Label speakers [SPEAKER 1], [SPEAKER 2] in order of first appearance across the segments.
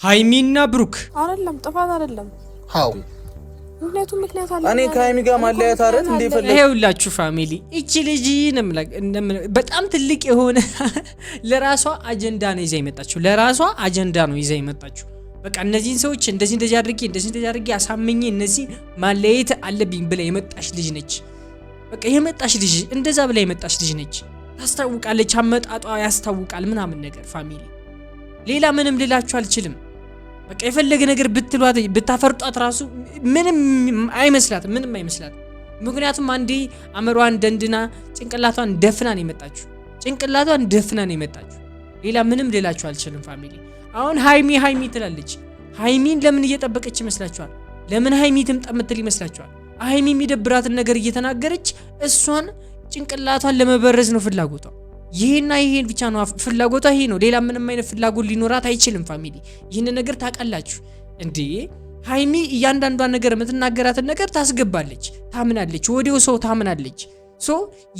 [SPEAKER 1] ሃይሚና ብሩክ
[SPEAKER 2] አይደለም ጥፋት አይደለም
[SPEAKER 3] ሃው
[SPEAKER 2] ምክንያት አለ
[SPEAKER 3] እኔ ከሃይሚ ጋር ማለያየት አይደል እንዴ ፈለግ
[SPEAKER 1] ይሄውላችሁ ፋሚሊ እቺ ልጅ በጣም ትልቅ የሆነ ለራሷ አጀንዳ ነው ይዛ የመጣችው ለራሷ አጀንዳ ነው ይዛ የመጣችው በቃ እነዚህን ሰዎች እንደዚህ አድርጌ አሳመኝ እነዚህ ማለያየት አለብኝ ብለ የመጣሽ ልጅ ነች በቃ የመጣሽ ልጅ እንደዛ ብለ የመጣሽ ልጅ ነች ታስታውቃለች አመጣጧ ያስታውቃል ምናምን ነገር ፋሚሊ ሌላ ምንም ልላችሁ አልችልም በቃ የፈለገ ነገር ብትሏት ብታፈርጧት ራሱ ምንም አይመስላት ምክንያቱም አንዴ አመሯን ደንድና ጭንቅላቷን ደፍና ነው የመጣችው ሌላ ምንም ልላችሁ አልችልም ፋሚሊ አሁን ሃይሚ ትላለች ሃይሚን ለምን እየጠበቀች ይመስላችኋል ለምን ሃይሚ ትምጣምትል ይመስላችኋል ሃይሚ የሚደብራትን ነገር እየተናገረች እሷን ጭንቅላቷን ለመበረዝ ነው ፍላጎቷ ይሄና ይሄን ብቻ ነው ፍላጎቷ ይሄ ነው ሌላ ምንም አይነት ፍላጎት ሊኖራት አይችልም ፋሚሊ ይሄን ነገር ታቃላችሁ እንዴ ሃይሚ እያንዳንዷ ነገር የምትናገራትን ነገር ታስገባለች ታምናለች ወዲያው ሰው ታምናለች ሶ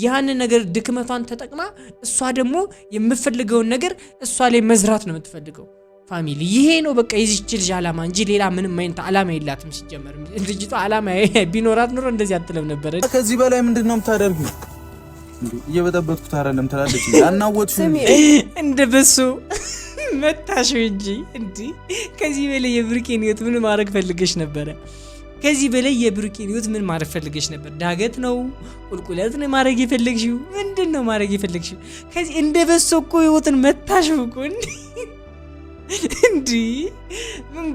[SPEAKER 1] ያን ነገር ድክመቷን ተጠቅማ እሷ ደግሞ የምትፈልገውን ነገር እሷ ላይ መዝራት ነው የምትፈልገው ፋሚሊ ይሄ ነው በቃ የዚች ልጅ አላማ እንጂ ሌላ ምንም አይነት አላማ የላትም ሲጀመር ልጅቷ አላማ ቢኖራት ኖሮ እንደዚህ አትለም ነበር
[SPEAKER 3] ከዚህ በላይ ምንድነው የምታደርጊው እየበጠበጥኩት አይደለም ትላለች ያናወጥሽ
[SPEAKER 1] እንደበሱ መታሽ እንጂ እንዴ ከዚህ በላይ የብሩኬን ህይወት ምን ማድረግ ፈልገሽ ነበር ከዚህ በላይ የብሩኬን ህይወት ምን ማድረግ ፈልገሽ ነበር ዳገት ነው ቁልቁለት ነው ማድረግ የፈለግሽው ምንድነው ማድረግ የፈለግሽው ከዚህ እንደበሱ እኮ ህይወትን መታሽ እኮ እንዴ ምን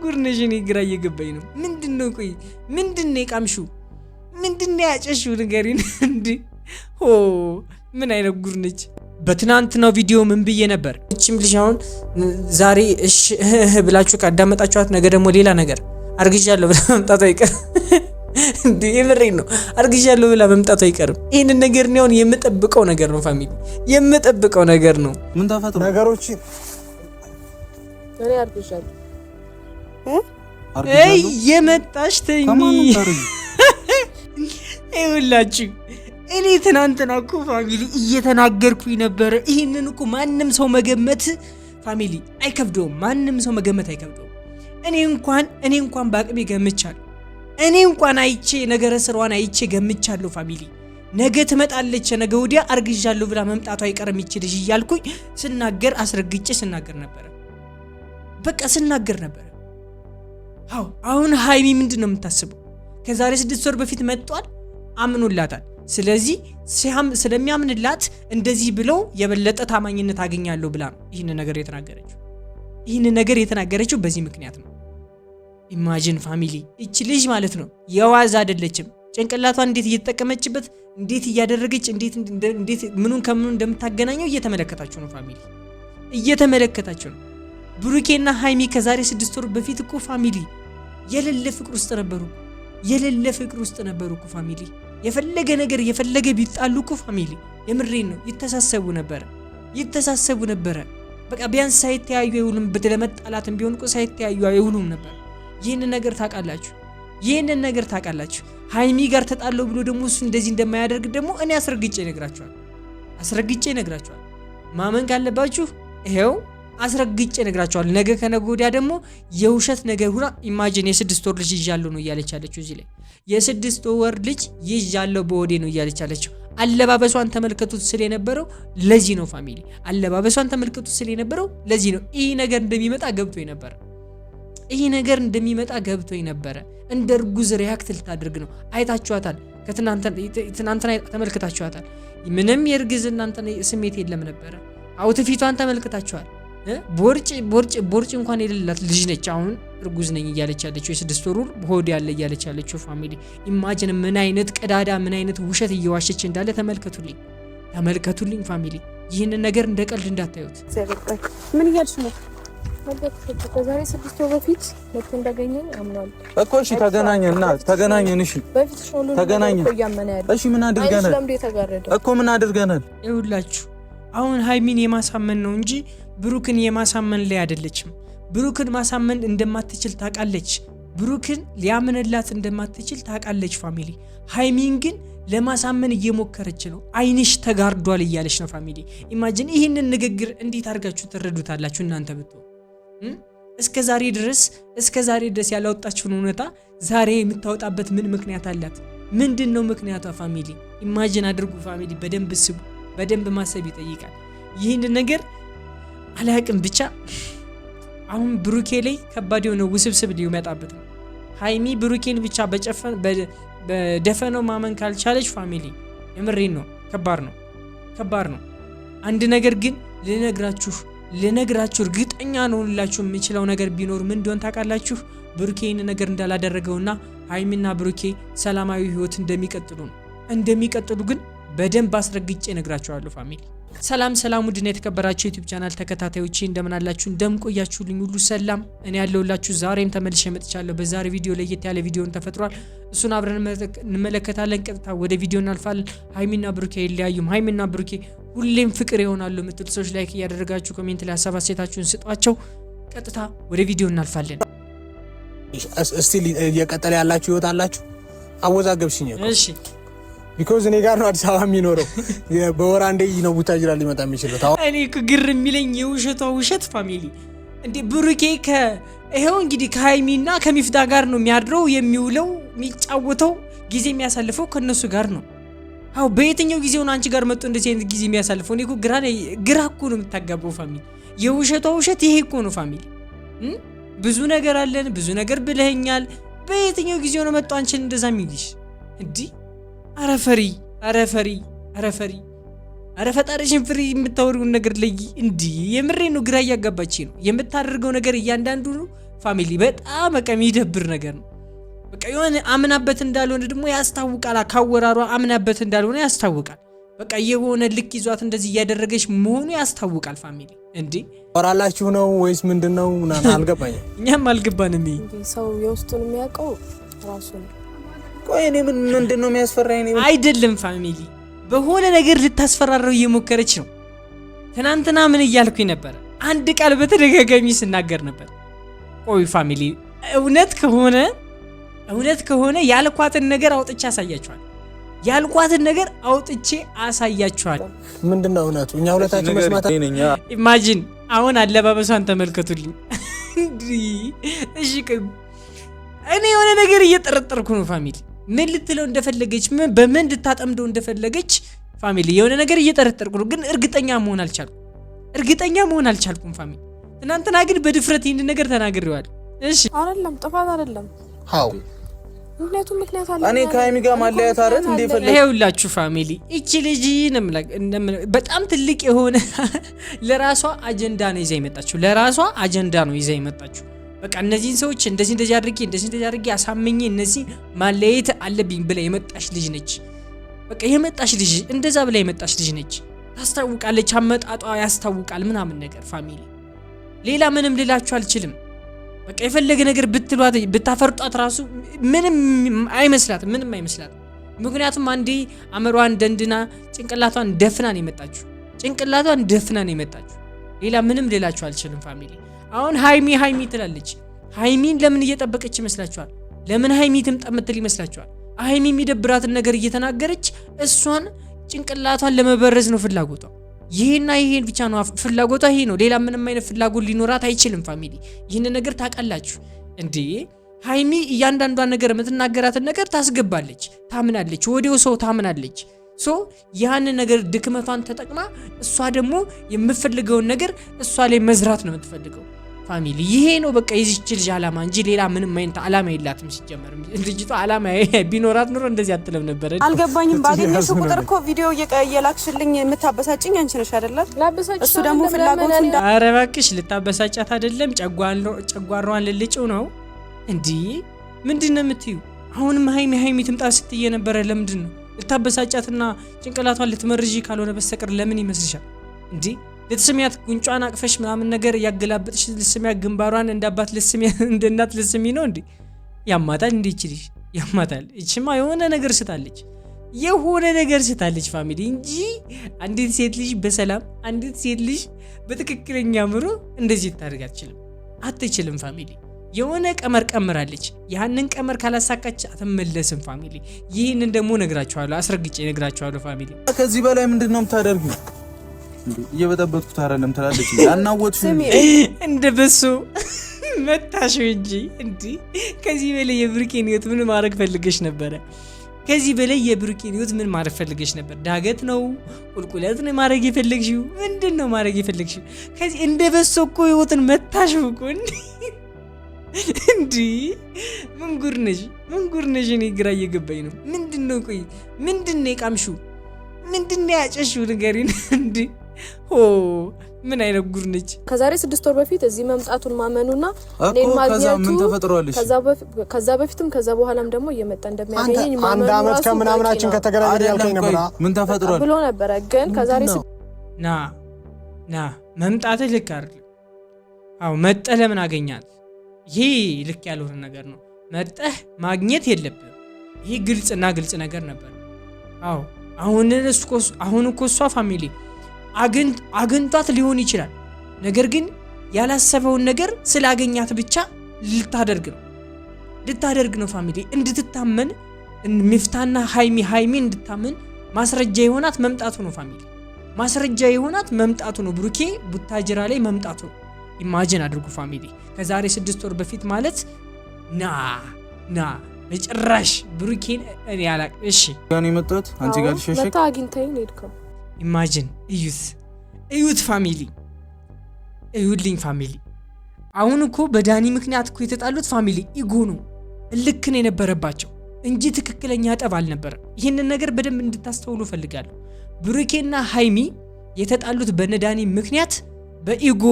[SPEAKER 1] ጉር ነሽ እኔ ግራ እየገባኝ ነው ምንድነው ቆይ ምንድነው የቃምሽው ምንድነው ያጨሽው ንገሪን እንዴ ኦ ምን አይነት ጉር ነች በትናንትናው ቪዲዮ ምን ብዬ ነበር እቺም ልጅ አሁን ዛሬ እሺ ብላችሁ ካዳመጣችኋት ነገ ደግሞ ሌላ ነገር አርግዣለሁ ብላ መምጣቷ አይቀርም እንዴ የምሬን ነው አርግዣለሁ ብላ መምጣቷ አይቀርም ይሄን ነገር ነው የምጠብቀው ነገር ነው ፋሚሊ የምጠብቀው ነገር ነው
[SPEAKER 3] ምን ተፈጥሮ ነገሮች
[SPEAKER 2] እኔ አርግዣለሁ
[SPEAKER 1] የመጣሽ ተኝ ይኸውላችሁ እኔ ትናንትና እኮ ፋሚሊ እየተናገርኩኝ ነበር ይሄንን እኮ ማንም ሰው መገመት ፋሚሊ አይከብደውም ማንም ሰው መገመት አይከብደውም እኔ እንኳን በአቅሜ ገምቻለሁ እኔ እንኳን አይቼ ነገረ ስራዋን አይቼ ገምቻለሁ ፋሚሊ ነገ ትመጣለች ነገ ወዲያ አርግዣለሁ ብላ መምጣቷ አይቀርም ይችልሽ እያልኩኝ ስናገር አስረግጬ ስናገር ነበር በቃ ስናገር ነበር አሁን ሃይሚ ምንድነው የምታስበው ከዛሬ 6 ወር በፊት መጥቷል አምኑላታል ስለዚህ ስለሚያምንላት እንደዚህ ብለው የበለጠ ታማኝነት አገኛለሁ ብላ ነው ይሄን ነገር የተናገረችው በዚህ ምክንያት ነው ኢማጂን ፋሚሊ እቺ ልጅ ማለት ነው የዋዛ አይደለችም ጭንቅላቷን እንዴት እየተጠቀመችበት እንዴት እያደረገች እንዴት ምኑን ከምኑ እንደምታገናኘው እየተመለከታችሁ ነው ፋሚሊ እየተመለከታችሁ ነው ብሩኬና ሃይሚ ከዛሬ 6 ወር በፊት እኮ ፋሚሊ የሌለ ፍቅር ውስጥ ነበሩ እኮ ፋሚሊ የፈለገ ቢጣሉ እኮ ፋሚሊ የምሬን ነው ይተሳሰቡ ነበር በቃ ቢያንስ ሳይተያዩ አይውሉም በተለመጣላትም ቢሆን እኮ ሳይተያዩ አይውሉም ነበር ይሄን ነገር ታቃላችሁ ሃይሚ ጋር ተጣለው ብሎ ደግሞ እሱ እንደዚህ እንደማያደርግ ደግሞ እኔ አስረግጬ ነግራችኋል ማመን ካለባችሁ ይሄው አስረግጬ ነግራችኋል ነገ ከነገ ወዲያ ደግሞ የውሸት ነገር ሁላ ኢማጂን የ6 ወር ልጅ ይያለው ነው እያለች ያለችው እዚህ ላይ የ6 ወር ልጅ ይያለው በወዴ ነው እያለች ያለችው አለባበሷን ተመልከቱት ስለነበረው ለዚህ ነው ፋሚሊ አለባበሷን ተመልከቱት ስለነበረው ለዚህ ነው ይሄ ነገር እንደሚመጣ ገብቶኝ ነበር እንደ እርጉዝ ሪያክት ልታደርግ ነው አይታችኋታል ከትናንትና ተመልክታችኋታል ምንም የእርግዝና ስሜት የለም ነበር አውትፊቷን ተመልክታችኋል ቦርጭ እንኳን የሌላት ልጅ ነች አሁን እርጉዝ ነኝ እያለች ያለችው የ6 ወር ሆድ ያለ እያለች ያለችው ፋሚሊ ኢማጂን ምን አይነት ቀዳዳ ምን አይነት ውሸት እየዋሸች እንዳለ ተመልከቱልኝ ፋሚሊ ይሄን ነገር እንደ ቀልድ እንዳታዩት
[SPEAKER 2] ምን እያልሽ ነው ከዛሬ 6 ወር በፊት መጥቶ እንዳገኘኝ አምናለሁ
[SPEAKER 3] እኮ እሺ ተገናኘን እሺ እሺ ምን አድርገናል
[SPEAKER 1] ይኸውላችሁ አሁን ሃይሚን የማሳመን ነው እንጂ ብሩክን የማሳመን ላይ አይደለችም ብሩክን ማሳመን እንደማትችል ታውቃለች ብሩክን ሊያምንላት እንደማትችል ታውቃለች ፋሚሊ ሃይሚን ግን ለማሳመን እየሞከረች ነው አይንሽ ተጋርዷል እያለች ነው ፋሚሊ ኢማጂን ይሄንን ንግግር እንዴት አድርጋችሁ ትረዱታላችሁ እናንተ ብትሆኑ እስከዛሬ ድረስ ያላወጣችውን እውነታ ዛሬ የምታወጣበት ምን ምክንያት አላት? ምንድነው ምክንያቷ? ፋሚሊ ኢማጂን አድርጉ። ፋሚሊ በደንብ ስቡ። በደንብ ማሰብ ይጠይቃል። ይህን ነገር አላቅም። ብቻ አሁን ብሩኬ ላይ ከባድ የሆነ ውስብስብ ሊመጣበት ነው። ሃይሚ ብሩኬን ብቻ በደፈነው ማመን ካልቻለች ፋሚሊ የምሬን ነው፣ ከባድ ነው። አንድ ነገር ግን ልነግራችሁ እርግጠኛ ነው ልላችሁ የምችለው ነገር ቢኖር ምን እንደሆነ ታውቃላችሁ? ብሩኬ ይህን ነገር እንዳላደረገውና ሃይሚና ብሩኬ ሰላማዊ ህይወት እንደሚቀጥሉ ግን በደንብ አስረግጬ እነግራችኋለሁ ፋሚሊ። ሰላም ውድና የተከበራችሁ ዩቲዩብ ቻናል ተከታታዮቼ እንደምን አላችሁ? እንደምን ቆያችሁልኝ? ሁሉ ሰላም? እኔ ያለሁላችሁ ዛሬም ተመልሼ መጥቻለሁ። በዛሬ ቪዲዮ ለየት ያለ ቪዲዮን ተፈጥሯል። እሱን አብረን እንመለከታለን። ቀጥታ ወደ ቪዲዮ እናልፋለን። ሃይሚና ብሩኬ አይለያዩም። ሃይሚና ብሩኬ ሁሌም ፍቅር ይሆናሉ የምትሉ ሰዎች ላይክ እያደረጋችሁ ኮሜንት ላይ ሀሳብ አስተያየታችሁን ስጧቸው። ቀጥታ ወደ ቪዲዮ እናልፋለን።
[SPEAKER 4] እስቲ እየቀጠለ ያላችሁ ህይወት አላችሁ? አወዛገብሽኝ እኮ።
[SPEAKER 1] እሺ
[SPEAKER 4] ቢኮዝ እኔ ጋር ነው አዲስ አበባ የሚኖረው። በወር አንዴ ነው ቡታጅራ ሊመጣ የሚችለው።
[SPEAKER 1] እኔ እኮ ግር የሚለኝ የውሸቷ ውሸት ፋሚሊ እንዴ! ብሩኬ ይሄው እንግዲህ ከሃይሚና ከሚፍታ ጋር ነው የሚያድረው፣ የሚውለው፣ የሚጫወተው፣ ጊዜ የሚያሳልፈው ከነሱ ጋር ነው። አው በየትኛው ጊዜው ነው አንቺ ጋር መጥቶ እንደዚህ አይነት ጊዜ የሚያሳልፈው? እኔ እኮ ግራ እኮ ነው የምታጋባው ፋሚሊ። የውሸቷ ውሸት ይሄ እኮ ነው ፋሚሊ። ብዙ ነገር አለን፣ ብዙ ነገር ብለኸኛል። በየትኛው ጊዜው ነው መጥቶ አንቺን እንደዛ የሚልሽ እንዴ? አረ ፈጣሪሽን ፍሪ። የምታወሪውን ነገር ለይ እንዴ! የምሬ ነው፣ ግራ እያጋባች ነው የምታደርገው ነገር እያንዳንዱ ፋሚሊ። በጣም በቃ የሚደብር ነገር ነው። በቃ የሆነ አምናበት እንዳልሆነ ደግሞ ያስታውቃል። ካወራሯ አምናበት እንዳልሆነ ያስታውቃል። በቃ የሆነ ልክ ይዟት እንደዚህ እያደረገች መሆኑ ያስታውቃል ፋሚሊ። እንዴ
[SPEAKER 4] ወራላችሁ ነው ወይስ ምንድነው? አልገባኝም።
[SPEAKER 1] እኛም አልገባንም።
[SPEAKER 2] ሰው የውስጡን የሚያውቀው ራሱ ነው።
[SPEAKER 4] ቆይ እኔ ምንድነው የሚያስፈራኝ?
[SPEAKER 1] አይደለም ፋሚሊ፣ በሆነ ነገር ልታስፈራረው እየሞከረች ነው። ትናንትና ምን እያልኩኝ ነበር? አንድ ቃል በተደጋጋሚ ስናገር ነበር። ቆይ ፋሚሊ፣ እውነት ከሆነ ያልኳትን ነገር አውጥቼ አሳያችኋል።
[SPEAKER 4] ምንድነው እውነቱ? እኛ ሁለታችን መስማት
[SPEAKER 1] ኢማጂን። አሁን አለባበሷን ተመልከቱልኝ። እሺ እኔ የሆነ ነገር እየጠረጠርኩ ነው ፋሚሊ። ምን ልትለው እንደፈለገች፣ በምን ልታጠምደው እንደፈለገች ፋሚሊ የሆነ ነገር እየጠረጠርኩ ነው፣ ግን እርግጠኛ መሆን አልቻልኩም ፋሚሊ። ትናንትና ግን በድፍረት ይህን ነገር ተናግሬዋለሁ። እሺ አይደለም፣
[SPEAKER 2] ጥፋት አይደለም።
[SPEAKER 4] አዎ
[SPEAKER 2] ምክንያት አለ።
[SPEAKER 3] እኔ ከሃይሚ ጋር ማለያየት አረት እንደፈለገ
[SPEAKER 1] ይኸውላችሁ ፋሚሊ፣ እቺ ልጅ በጣም ትልቅ የሆነ ለራሷ አጀንዳ ነው ይዛ የመጣችው። በቃ እነዚህን ሰዎች እንደዚህ አድርጌ አሳምኜ እነዚህ ማለያየት አለብኝ ብላ የመጣች ልጅ ነች። በቃ እንደዛ ብላ የመጣች ልጅ ነች። ታስታውቃለች፣ አመጣጧ ያስታውቃል ምናምን ነገር ፋሚሊ። ሌላ ምንም ልላችሁ አልችልም። በቃ የፈለገ ነገር ብታፈርጧት ራሱ ምንም አይመስላትም። ምክንያቱም አንዴ አመሯን ደንድና ጭንቅላቷን ደፍና ነው የመጣችው። ሌላ ምንም ልላችሁ አልችልም ፋሚሊ። አሁን ሃይሚ ትላለች። ሃይሚን ለምን እየጠበቀች ይመስላችኋል? ለምን ሃይሚ ትምጣ የምትል ይመስላችኋል? ሃይሚ የሚደብራትን ነገር እየተናገረች እሷን ጭንቅላቷን ለመበረዝ ነው ፍላጎቷ። ይሄና ይሄን ብቻ ነው ፍላጎቷ፣ ይሄ ነው። ሌላ ምንም አይነት ፍላጎት ሊኖራት አይችልም ፋሚሊ። ይህን ነገር ታውቃላችሁ እንዴ? ሃይሚ እያንዳንዷን ነገር የምትናገራትን ነገር ታስገባለች፣ ታምናለች፣ ወዲያው ሰው ታምናለች። ያን ነገር ድክመቷን ተጠቅማ እሷ ደግሞ የምትፈልገውን ነገር እሷ ላይ መዝራት ነው የምትፈልገው ፋሚሊ። ይሄ ነው በቃ የዚች ልጅ አላማ እንጂ ሌላ ምንም አይነት አላማ የላትም። ሲጀመር ልጅቷ አላማ ቢኖራት ኑሮ እንደዚህ አትለም ነበር።
[SPEAKER 5] አልገባኝም። ባገኘሽ ቁጥር እኮ ቪዲዮ እየላክሽልኝ የምታበሳጭኝ አንቺ ነሽ አይደለ? እሱ ደግሞ ፍላጎቱ
[SPEAKER 1] ኧረ እባክሽ ልታበሳጫት አይደለም፣ ጨጓሯን ልልጭው ነው እንዴ? ምንድነው የምትዩ? አሁንም ሃይሚ ትምጣ ስትይ ነበረ። ለምንድን ነው ልታበሳጫትና ጭንቅላቷን ልትመርጂ ካልሆነ በስተቀር ለምን ይመስልሻል እንዴ? ልትስሚያት ጉንጯን አቅፈሽ ምናምን ነገር ያገላበጥሽ ልትስሚያት፣ ግንባሯን እንዳባት ልትስሚያት፣ እንደናት ልትስሚ ነው እንዴ? ያማታል እንዴ? ይችልሽ ያማታል። እቺማ የሆነ ነገር ስታለች ፋሚሊ እንጂ አንዲት ሴት ልጅ በሰላም አንዲት ሴት ልጅ በትክክለኛ አምሮ እንደዚህ ታደርግ አትችልም ፋሚሊ። የሆነ ቀመር ቀምራለች። ያንን ቀመር ካላሳካች አትመለስም ፋሚሊ። ይህንን ደግሞ ነግራችኋለሁ፣ አስረግጬ ነግራችኋለሁ ፋሚሊ።
[SPEAKER 3] ከዚህ በላይ ምንድነው የምታደርጊው? እየበጠበጥኩት አይደለም ትላለች። አናወጥሽ
[SPEAKER 1] እንደ በሶ መታሽ እንጂ እንዴ! ከዚህ በላይ የብሩኬን ህይወት ምን ማድረግ ፈልገሽ ነበረ? ከዚህ በላይ የብሩኬን ህይወት ምን ማድረግ ፈልገሽ ነበር? ዳገት ነው ቁልቁለት ነው ማድረግ የፈለግሽው? ምንድነው ማድረግ የፈለግሽው? ከዚህ እንደ በሶ እኮ ህይወትን መታሽ እኮ እንዴ! ምን ጉድ ነሽ? ምን ጉድ ነሽ? እኔ ግራ እየገባኝ ነው። ምንድነው? ቆይ ምንድነው የቃምሽው? ምንድነው ያጨሽው? ንገሪን እንዴ! ኦ ምን አይነት ጉድ ነች?
[SPEAKER 2] ከዛሬ 6 ወር በፊት እዚህ መምጣቱን ማመኑና እኔን ማግኘቱ
[SPEAKER 3] ምን ተፈጥሯልሽ?
[SPEAKER 2] ከዛ በፊትም ከዛ በኋላም ደግሞ እየመጣ እንደሚያገኘኝ ማመኑ
[SPEAKER 4] አንድ አመት ከምናምናችን ከተገናኘን ያልከኝ ነበር
[SPEAKER 3] ምን ተፈጥሯል
[SPEAKER 2] ብሎ ነበር። ግን ከዛሬ
[SPEAKER 1] ና መምጣትህ ልክ አይደል? አዎ መጠህ ለምን አገኛት? ይሄ ልክ ያልሆነ ነገር ነው። መጠህ ማግኘት የለብህም። ይሄ ግልጽና ግልጽ ነገር ነበር። አዎ አሁን እኮ እሷ ፋሚሊ አግኝቷት ሊሆን ይችላል። ነገር ግን ያላሰበውን ነገር ስላገኛት ብቻ ልታደርግ ነው ፋሚሊ እንድትታመን ሚፍታና ሃይሚ እንድታመን ማስረጃ የሆናት መምጣቱ ነው ፋሚሊ ማስረጃ የሆናት መምጣቱ ነው። ብሩኬ ቡታጅራ ላይ መምጣቱ ነው። ኢማጂን አድርጉ ፋሚሊ ከዛሬ 6 ወር በፊት ማለት ና በጭራሽ ብሩኬን እኔ ያላቅ እሺ
[SPEAKER 3] ጋር የመጣሁት አንቺ ጋር ልሸሸክ
[SPEAKER 2] መጣ አግኝተኝ ሄድከው
[SPEAKER 1] ኢማጂን እዩት ፋሚሊ እዩልኝ ፋሚሊ አሁን እኮ በዳኒ ምክንያት እኮ የተጣሉት ፋሚሊ ኢጎ ነው ልክን የነበረባቸው እንጂ ትክክለኛ ጠብ አልነበረም። ይሄንን ነገር በደንብ እንድታስተውሉ ፈልጋለሁ። ብሩኬና ሃይሚ የተጣሉት በነዳኒ ምክንያት በኢጎ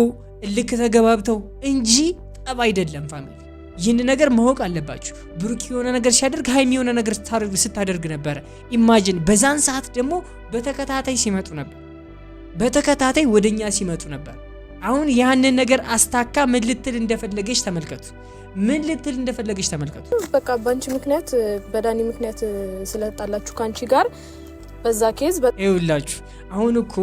[SPEAKER 1] ልክ ተገባብተው እንጂ ጠብ አይደለም ፋሚሊ። ይህን ነገር ማወቅ አለባችሁ። ብሩኬ የሆነ ነገር ሲያደርግ ሃይሚ የሆነ ነገር ስታደርግ ነበር። ኢማጂን በዛን ሰዓት ደግሞ በተከታታይ ሲመጡ ነበር። በተከታታይ ወደኛ ሲመጡ ነበር። አሁን ያንን ነገር አስታካ ምን ልትል እንደፈለገች ተመልከቱ።
[SPEAKER 2] በቃ ባንቺ ምክንያት በዳኒ ምክንያት ስለጣላችሁ ካንቺ ጋር በዛ ኬዝ
[SPEAKER 1] ይውላችሁ አሁን እኮ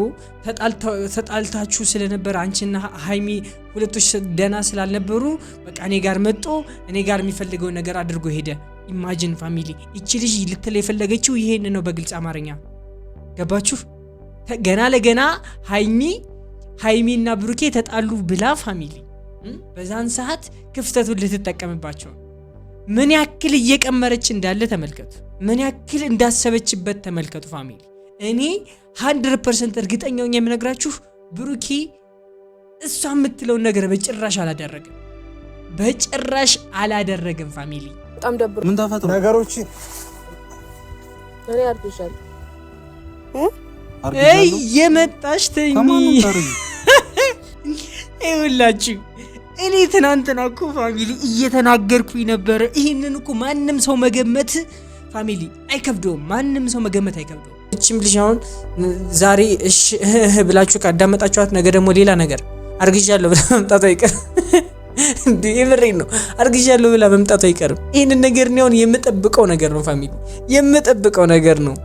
[SPEAKER 1] ተጣልታችሁ ስለነበር አንቺና ሃይሚ ሁለቶች ደና ስላልነበሩ በቃ እኔ ጋር መጥቶ እኔ ጋር የሚፈልገው ነገር አድርጎ ሄደ። ኢማጂን ፋሚሊ እቺ ልጅ ልትል የፈለገችው ይሄን ነው በግልጽ አማርኛ ገባችሁ? ገና ለገና ሃይሚና ብሩኬ ተጣሉ ብላ ፋሚሊ በዛን ሰዓት ክፍተቱን ልትጠቀምባቸው ምን ያክል እየቀመረች እንዳለ ተመልከቱ። ምን ያክል እንዳሰበችበት ተመልከቱ ፋሚሊ። እኔ 100% እርግጠኛ ነኝ የምነግራችሁ ብሩኬ እሷ የምትለው ነገር በጭራሽ አላደረገም ፋሚሊ።
[SPEAKER 2] በጣም ደብሮ
[SPEAKER 3] ምን ተፈጥሮ
[SPEAKER 4] ነገሮች
[SPEAKER 2] እኔ አርግሻለሁ
[SPEAKER 1] የመጣሽ ተኝ ይኸውላችሁ እኔ ትናንትና እኮ ፋሚሊ እየተናገርኩኝ ነበረ። ይህንን እኮ ማንም ሰው መገመት ፋሚሊ አይከብደውም። እቺም ልጅ አሁን ዛሬ እሺ ብላችሁ ካዳመጣችኋት ነገ ደግሞ ሌላ ነገር አርግዣለሁ ብላ መምጣቱ አይቀርም። እንዴ የምሬን ነው። አርግዣለሁ ብላ መምጣቱ አይቀርም። ይህንን ነገር ነው የምጠብቀው ነገር ነው ፋሚሊ የምጠብቀው ነገር ነው።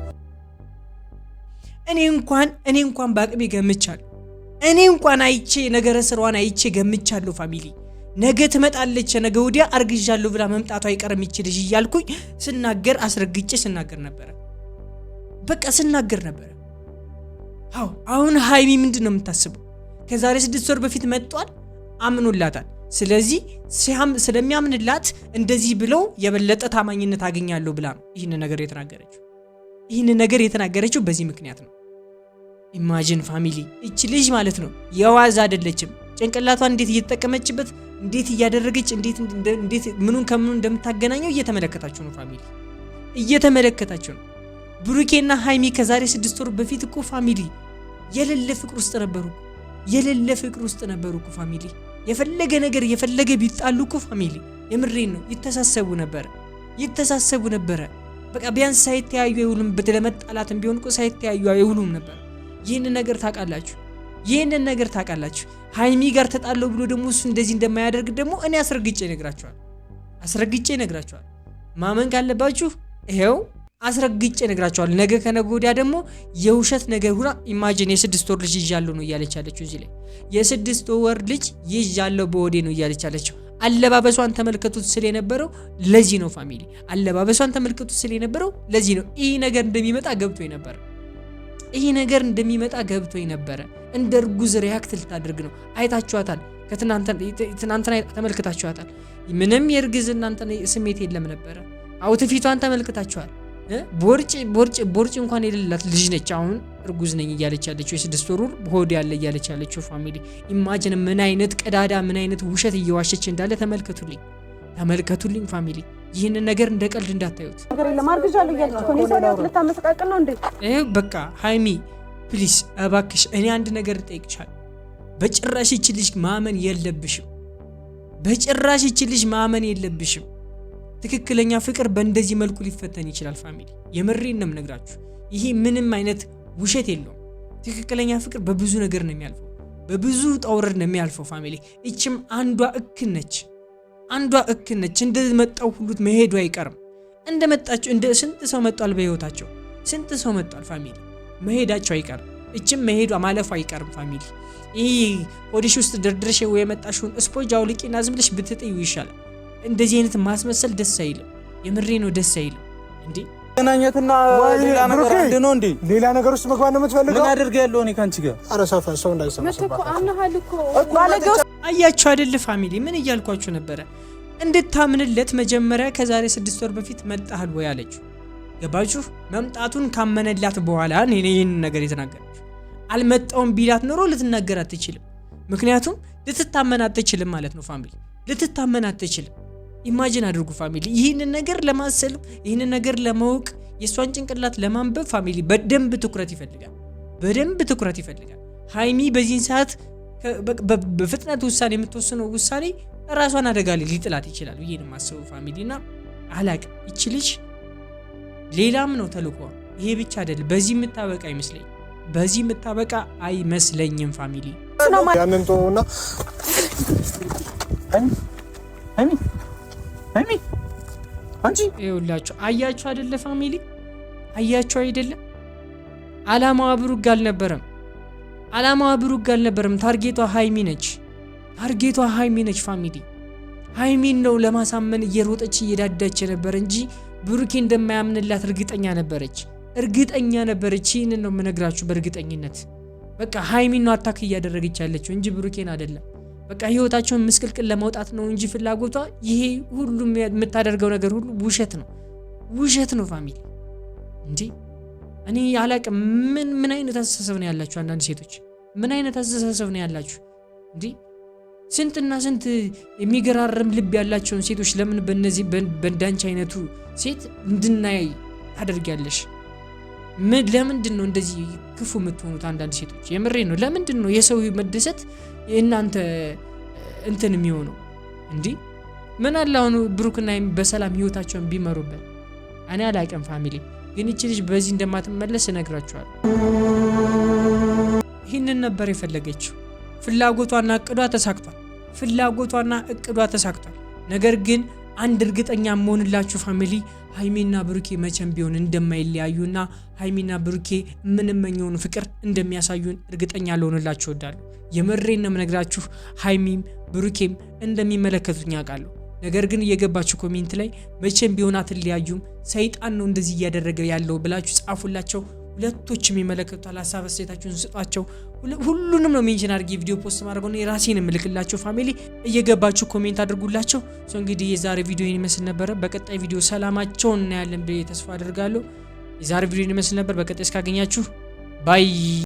[SPEAKER 1] እኔ እንኳን በአቅሜ ገምቻለሁ። እኔ እንኳን አይቼ ነገረ ስራዋን አይቼ ገምቻለሁ ፋሚሊ። ነገ ትመጣለች ነገ ወዲያ አርግዣለሁ ብላ መምጣቱ አይቀርም ይቺ ልጅ እያልኩኝ ስናገር አስረግጬ ስናገር ነበር። በቃ ስናገር ነበር። አሁን ሃይሚ ምንድነው የምታስበው? ከዛሬ 6 ወር በፊት መጥቷል፣ አምኖላታል። ስለዚህ ስለሚያምንላት እንደዚህ ብለው የበለጠ ታማኝነት አገኛለሁ ብላ ነው ይህን ነገር የተናገረችው በዚህ ምክንያት ነው። ኢማጂን ፋሚሊ እቺ ልጅ ማለት ነው የዋዛ አይደለችም። ጭንቅላቷን እንዴት እየተጠቀመችበት እንዴት እያደረገች እንዴት ምኑን ከምኑ እንደምታገናኘው እየተመለከታችሁ ነው ፋሚሊ እየተመለከታችሁ ነው። ብሩኬና ሃይሚ ከዛሬ 6 ወር በፊት እኮ ፋሚሊ የሌለ ፍቅር ውስጥ ነበሩ እኮ ፋሚሊ። የፈለገ ቢጣሉ እኮ ፋሚሊ የምሬን ነው ይተሳሰቡ ነበረ። በቃ ቢያንስ ሳይተያዩ አይውሉም። በተለመጣላትም ቢሆን እኮ ሳይተያዩ አይውሉም ነበር። ይህንን ነገር ታውቃላችሁ። ሃይሚ ጋር ተጣለው ብሎ ደግሞ እሱ እንደዚህ እንደማያደርግ ደግሞ እኔ አስረግጬ ነግራችኋል። ማመን ካለባችሁ ይሄው አስረግጬ ነግራችኋል። ነገ ከነገ ወዲያ ደግሞ የውሸት ነገር ሁላ ኢማጂን የ6 ወር ልጅ ይዣለሁ ነው እያለች ያለችው። እዚህ ላይ የ6 ወር ልጅ ይዣለሁ በወዴ ነው እያለች ያለችው። አለባበሷን ተመልከቱት ስለነበረው ለዚህ ነው ፋሚሊ። ይህ ነገር እንደሚመጣ ገብቶኝ ነበር። ይሄ ነገር እንደሚመጣ ገብቶኝ ነበረ። እንደ እርጉዝ ሪያክት ልታደርግ ነው። አይታችኋታል። ትናንትና ተመልክታችኋታል። ምንም የእርግዝና ስሜት የለም ነበረ። አውትፊቷን ተመልክታችኋል። ቦርጭ እንኳን የሌላት ልጅ ነች። አሁን እርጉዝ ነኝ እያለች ያለችው የ6 ወር ሆድ ያለ እያለች ያለችው ፋሚሊ ኢማጂን ምን አይነት ቀዳዳ ምን አይነት ውሸት እየዋሸች እንዳለ ተመልከቱልኝ ፋሚሊ። ይህንን ነገር እንደ ቀልድ እንዳታዩት። በቃ ሃይሚ ፕሊስ እባክሽ እኔ አንድ ነገር እጠይቅሻለሁ። በጭራሽ ይቺ ልጅ ማመን የለብሽም። ትክክለኛ ፍቅር በእንደዚህ መልኩ ሊፈተን ይችላል ፋሚሊ። የምሬን ነው የምነግራችሁ። ይሄ ምንም አይነት ውሸት የለውም። ትክክለኛ ፍቅር በብዙ ነገር ነው የሚያልፈው፣ በብዙ ጣውረድ ነው የሚያልፈው ፋሚሊ። እችም አንዷ እክል ነች። እንደመጣው ሁሉ መሄዱ አይቀርም። እንደመጣቸው እንደ ስንት ሰው መጣል በህይወታቸው ስንት ሰው መጣል ፋሚሊ፣ መሄዳቸው አይቀርም። እችም መሄዷ ማለፉ አይቀርም ፋሚሊ። ይሄ ሆድሽ ውስጥ ደርድረሽ ወይ የመጣሽውን ስፖንጅ አውልቂና ዝም ብለሽ ብትጥዩ ይሻላል። እንደዚህ አይነት ማስመሰል ደስ አይልም። የምሬ ነው ደስ አይልም። እንዴ
[SPEAKER 3] ገናኘትና ሌላ ነገር አንድ ነው እንዴ?
[SPEAKER 4] ሌላ ነገር ውስጥ መግባት ነው የምትፈልገው?
[SPEAKER 3] ምን አድርገያለሁ እኔ ካንቺ ጋር?
[SPEAKER 4] ኧረ ሰው እንዳይሰማ
[SPEAKER 1] አያችሁ አይደል ፋሚሊ? ምን እያልኳችሁ ነበረ? እንድታምንለት መጀመሪያ ከዛሬ 6 ወር በፊት መጣሃል ወይ አለችው። ገባችሁ? መምጣቱን ካመነላት በኋላ ይህን ነገር የተናገረችው። አልመጣውም ቢላት ኖሮ ልትናገር አትችልም። ምክንያቱም ልትታመን አትችልም ማለት ነው ፋሚሊ፣ ልትታመን አትችልም። ኢማጂን አድርጉ ፋሚሊ። ይህንን ነገር ለማሰል ይህንን ነገር ለማወቅ የሷን ጭንቅላት ለማንበብ ፋሚሊ በደንብ ትኩረት ይፈልጋል። ሃይሚ በዚህን ሰዓት በፍጥነት ውሳኔ የምትወስነው ውሳኔ ራሷን አደጋ ላይ ሊጥላት ይችላል ብዬ ነው የማስበው ፋሚሊና አላቅ ይቺ ልጅ ሌላም ነው ተልኳ። ይሄ ብቻ አይደለም። በዚህ የምታበቃ አይመስለኝም ፋሚሊ።
[SPEAKER 4] ያንን ተውና
[SPEAKER 3] ሃይሚ አንቺ
[SPEAKER 1] ይኸውላችሁ አያችሁ አይደለ ፋሚሊ፣ አያችሁ አይደለ? አላማዋ ብሩክ አልነበረም። ታርጌቷ ሃይሚ ነች ፋሚሊ። ሃይሚን ነው ለማሳመን እየሮጠች እየዳዳች ነበር እንጂ ብሩኬ እንደማያምንላት እርግጠኛ ነበረች። ይህንን ነው የምነግራችሁ በእርግጠኝነት። በቃ ሃይሚን ነው አታክ እያደረገች ያለችው እንጂ ብሩኬን አይደለም። በቃ ህይወታቸውን ምስቅልቅል ለማውጣት ነው እንጂ ፍላጎቷ ይሄ ሁሉ የምታደርገው ነገር ሁሉ ውሸት ነው ፋሚሊ። እንዴ እኔ አላቅም ምን አይነት አስተሳሰብ ነው ያላችሁ አንዳንድ ሴቶች? ምን አይነት አስተሳሰብ ነው ያላችሁ? እንዴ ስንትና ስንት የሚገራርም ልብ ያላቸውን ሴቶች ለምን በእንዳንቺ አይነቱ ሴት እንድናይ ታደርጊያለሽ? ለምንድን ነው እንደዚህ ክፉ የምትሆኑት አንዳንድ ሴቶች? የምሬ ነው። ለምንድን ነው የሰው መደሰት እናንተ እንትን የሚሆነው? እንዴ ምን አለ አሁን ብሩክና በሰላም ህይወታቸውን ቢመሩበት? እኔ አላቅም ፋሚሊ። ግን እቺ ልጅ በዚህ እንደማትመለስ እነግራችኋለሁ። ይህንን ነበር የፈለገችው። ፍላጎቷና እቅዷ ተሳክቷል። ነገር ግን አንድ እርግጠኛ መሆንላችሁ ፋሚሊ፣ ሃይሚና ብሩኬ መቼም ቢሆን እንደማይለያዩና ሃይሚና ብሩኬ የምንመኘውን ፍቅር እንደሚያሳዩን እርግጠኛ ልሆንላችሁ እወዳለሁ። የምሬን ነው የምነግራችሁ። ሃይሚም ብሩኬም እንደሚመለከቱኝ አውቃለሁ። ነገር ግን እየገባችሁ ኮሜንት ላይ መቼም ቢሆን አትለያዩም፣ ሰይጣን ነው እንደዚህ እያደረገ ያለው ብላችሁ ጻፉላቸው። ሁለቶችም ይመለከቱታል። ሀሳብ አስተያየታችሁን ስጧቸው። ሁሉንም ነው ሜንሽን አድርጌ ቪዲዮ ፖስት ማድረግ ነው የራሴን የምልክላቸው ፋሚሊ። እየገባችሁ ኮሜንት አድርጉላቸው። እንግዲህ የዛሬ ቪዲዮ ይመስል ነበር። በቀጣይ ቪዲዮ ሰላማቸውን እናያለን ብዬ ተስፋ አደርጋለሁ። የዛሬ ቪዲዮ ይመስል ነበር። በቀጣይ እስካገኛችሁ ባይ